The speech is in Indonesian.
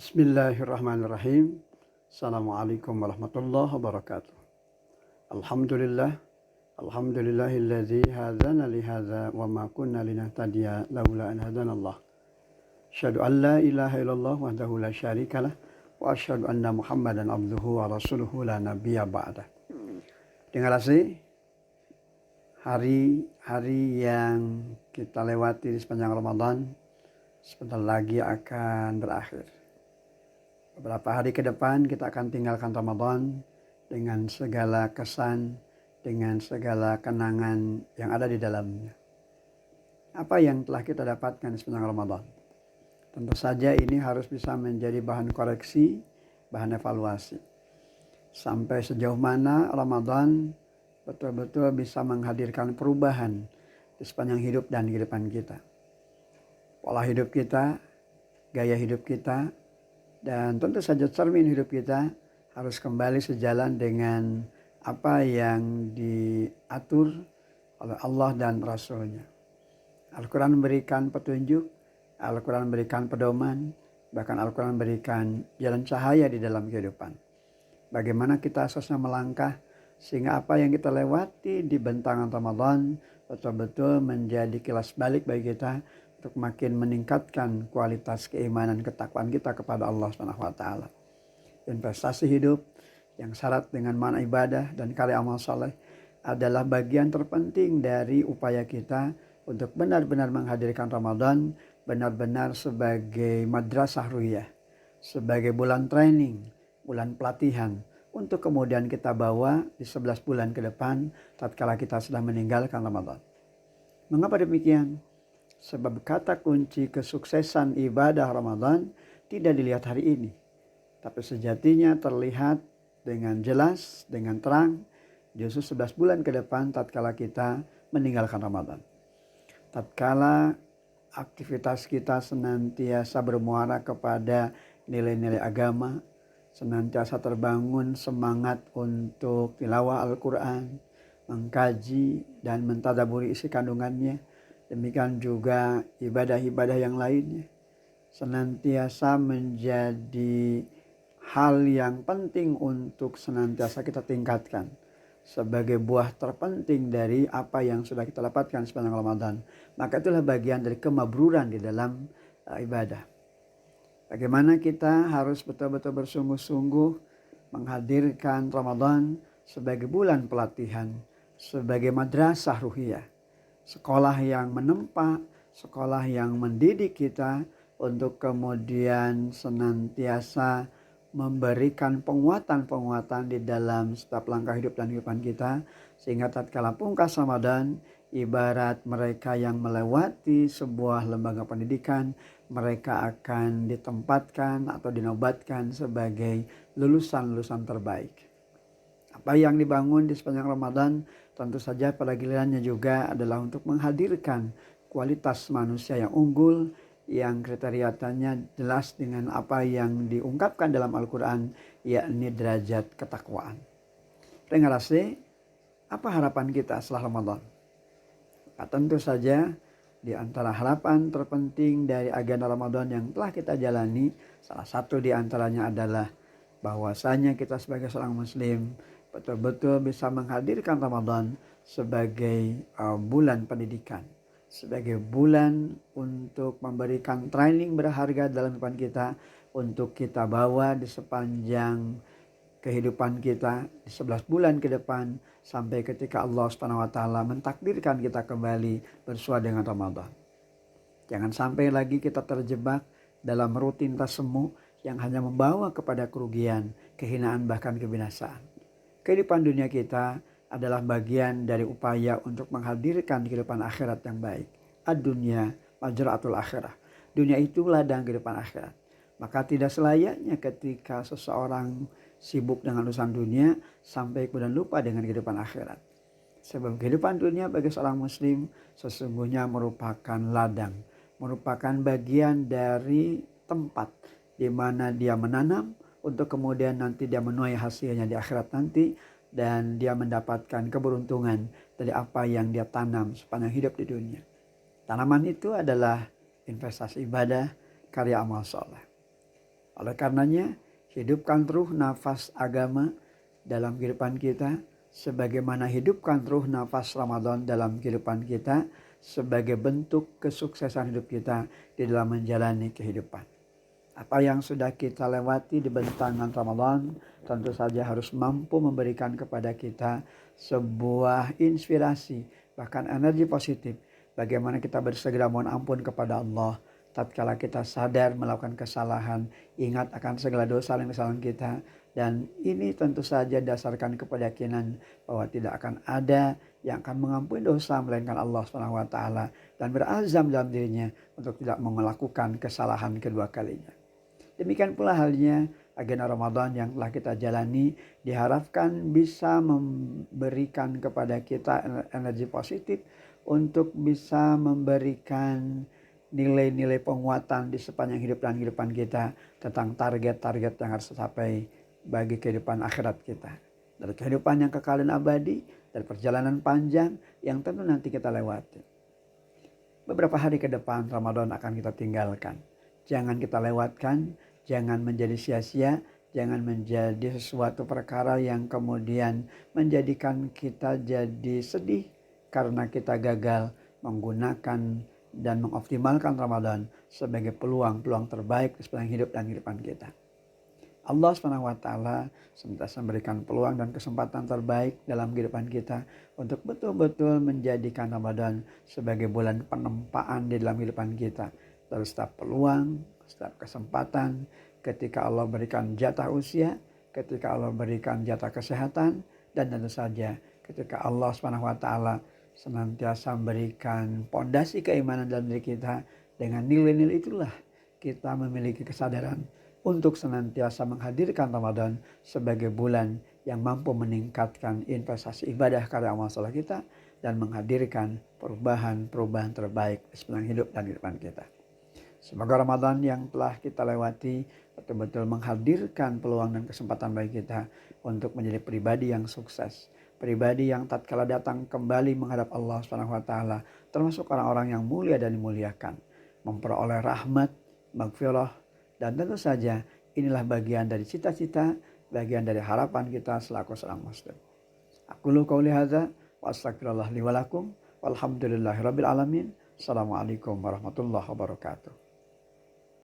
Bismillahirrahmanirrahim. Assalamualaikum warahmatullahi wabarakatuh. Alhamdulillah. Alhamdulillahilladzi hadzana li hadza wa ma kunna linahtadiya laula an hadanallah. Asyhadu an la ilaha illallah wahdahu la syarikalah wa asyhadu anna Muhammadan abduhu wa rasuluhu la nabiyya ba'dah. Dengan kasih hari-hari yang kita lewati di sepanjang Ramadan sebentar lagi akan berakhir. Beberapa hari ke depan kita akan tinggalkan Ramadan dengan segala kesan, dengan segala kenangan yang ada di dalamnya. Apa yang telah kita dapatkan sepanjang Ramadan? Tentu saja ini harus bisa menjadi bahan koreksi, bahan evaluasi. Sampai sejauh mana Ramadan betul-betul bisa menghadirkan perubahan di sepanjang hidup dan kehidupan kita. Pola hidup kita, gaya hidup kita, dan tentu saja cermin hidup kita harus kembali sejalan dengan apa yang diatur oleh Allah dan Rasul-Nya. Al-Quran memberikan petunjuk, Al-Quran memberikan pedoman, bahkan Al-Quran memberikan jalan cahaya di dalam kehidupan. Bagaimana kita seharusnya melangkah sehingga apa yang kita lewati di bentangan Ramadan betul-betul menjadi kilas balik bagi kita untuk makin meningkatkan kualitas keimanan ketakwaan kita kepada Allah SWT. Investasi hidup yang syarat dengan makna ibadah dan karya amal saleh adalah bagian terpenting dari upaya kita untuk benar-benar menghadirkan Ramadan benar-benar sebagai madrasah ruhiyah, sebagai bulan training, bulan pelatihan untuk kemudian kita bawa di 11 bulan ke depan tatkala kita sudah meninggalkan Ramadan. Mengapa demikian? Sebab kata kunci kesuksesan ibadah Ramadan tidak dilihat hari ini. Tapi sejatinya terlihat dengan jelas, dengan terang, justru 11 bulan ke depan tatkala kita meninggalkan Ramadan. Tatkala aktivitas kita senantiasa bermuara kepada nilai-nilai agama, senantiasa terbangun semangat untuk tilawah Al-Quran, mengkaji dan mentadaburi isi kandungannya. Demikian juga ibadah-ibadah yang lainnya senantiasa menjadi hal yang penting untuk senantiasa kita tingkatkan sebagai buah terpenting dari apa yang sudah kita dapatkan sepanjang Ramadan. Maka itulah bagian dari kemabruran di dalam ibadah. Bagaimana kita harus betul-betul bersungguh-sungguh menghadirkan Ramadan sebagai bulan pelatihan, sebagai madrasah ruhiyah. Sekolah yang menempa, sekolah yang mendidik kita untuk kemudian senantiasa memberikan penguatan-penguatan di dalam setiap langkah hidup dan kehidupan kita. Sehingga tatkala pungkas Ramadan, ibarat mereka yang melewati sebuah lembaga pendidikan, mereka akan ditempatkan atau dinobatkan sebagai lulusan-lulusan terbaik. Apa yang dibangun di sepanjang Ramadan tentu saja pada gilirannya juga adalah untuk menghadirkan kualitas manusia yang unggul, yang kriterianya jelas dengan apa yang diungkapkan dalam Al-Quran, yakni derajat ketakwaan. Dengar kasih, apa harapan kita setelah Ramadan? Nah, tentu saja di antara harapan terpenting dari agenda Ramadan yang telah kita jalani, salah satu di antaranya adalah bahwasanya kita sebagai seorang muslim betul-betul bisa menghadirkan Ramadan sebagai bulan pendidikan, sebagai bulan untuk memberikan training berharga dalam kehidupan kita, untuk kita bawa di sepanjang kehidupan kita di 11 bulan ke depan sampai ketika Allah SWT mentakdirkan kita kembali bersua dengan Ramadan. Jangan sampai lagi kita terjebak dalam rutinitas semu yang hanya membawa kepada kerugian, kehinaan, bahkan kebinasaan. Kehidupan dunia kita adalah bagian dari upaya untuk menghadirkan kehidupan akhirat yang baik. Ad-dunya majra'atul akhirah. Dunia itu ladang kehidupan akhirat. Maka tidak selayaknya ketika seseorang sibuk dengan urusan dunia sampai kemudian lupa dengan kehidupan akhirat. Sebab kehidupan dunia bagi seorang muslim sesungguhnya merupakan ladang, merupakan bagian dari tempat di mana dia menanam untuk kemudian nanti dia menuai hasilnya di akhirat nanti, dan dia mendapatkan keberuntungan dari apa yang dia tanam sepanjang hidup di dunia. Tanaman itu adalah investasi ibadah, karya amal soleh. Oleh karenanya, hidupkan ruh nafas agama dalam kehidupan kita, sebagaimana hidupkan ruh nafas Ramadan dalam kehidupan kita, sebagai bentuk kesuksesan hidup kita di dalam menjalani kehidupan. Apa yang sudah kita lewati di bentangan Ramadan tentu saja harus mampu memberikan kepada kita sebuah inspirasi, bahkan energi positif. Bagaimana kita bersegera mohon ampun kepada Allah tatkala kita sadar melakukan kesalahan, ingat akan segala dosa dan kesalahan kita. Dan ini tentu saja dasarkan kepada keyakinan bahwa tidak akan ada yang akan mengampuni dosa melainkan Allah SWT, dan berazam dalam dirinya untuk tidak melakukan kesalahan kedua kalinya. Demikian pula halnya agenda Ramadan yang telah kita jalani diharapkan bisa memberikan kepada kita energi positif untuk bisa memberikan nilai-nilai penguatan di sepanjang hidup dan kehidupan kita tentang target-target yang harus tercapai bagi kehidupan akhirat kita. Dari kehidupan yang kekal dan abadi, dari perjalanan panjang yang tentu nanti kita lewati. Beberapa hari ke depan Ramadan akan kita tinggalkan. Jangan kita lewatkan, jangan menjadi sia-sia, jangan menjadi sesuatu perkara yang kemudian menjadikan kita jadi sedih karena kita gagal menggunakan dan mengoptimalkan Ramadan sebagai peluang-peluang terbaik di sepanjang hidup dan kehidupan kita. Allah SWT senantiasa memberikan peluang dan kesempatan terbaik dalam kehidupan kita untuk betul-betul menjadikan Ramadan sebagai bulan penempaan di dalam kehidupan kita. Dari setiap peluang, setiap kesempatan, ketika Allah berikan jatah usia, ketika Allah berikan jatah kesehatan, dan tentu saja ketika Allah SWT senantiasa memberikan pondasi keimanan dalam diri kita. Dengan nilai-nilai itulah kita memiliki kesadaran untuk senantiasa menghadirkan Ramadan sebagai bulan yang mampu meningkatkan investasi ibadah karya amal saleh kita dan menghadirkan perubahan-perubahan terbaik di sepanjang hidup dan kehidupan kita. Semoga Ramadan yang telah kita lewati betul-betul menghadirkan peluang dan kesempatan bagi kita untuk menjadi pribadi yang sukses. Pribadi yang tatkala datang kembali menghadap Allah SWT, termasuk orang-orang yang mulia dan dimuliakan. Memperoleh rahmat, maghfirah, dan tentu saja inilah bagian dari cita-cita, bagian dari harapan kita selaku seorang muslim. Aqulu qouli hadza wa astaghfirullah li wa lakum walhamdulillahirabbil alamin. Assalamualaikum warahmatullahi wabarakatuh.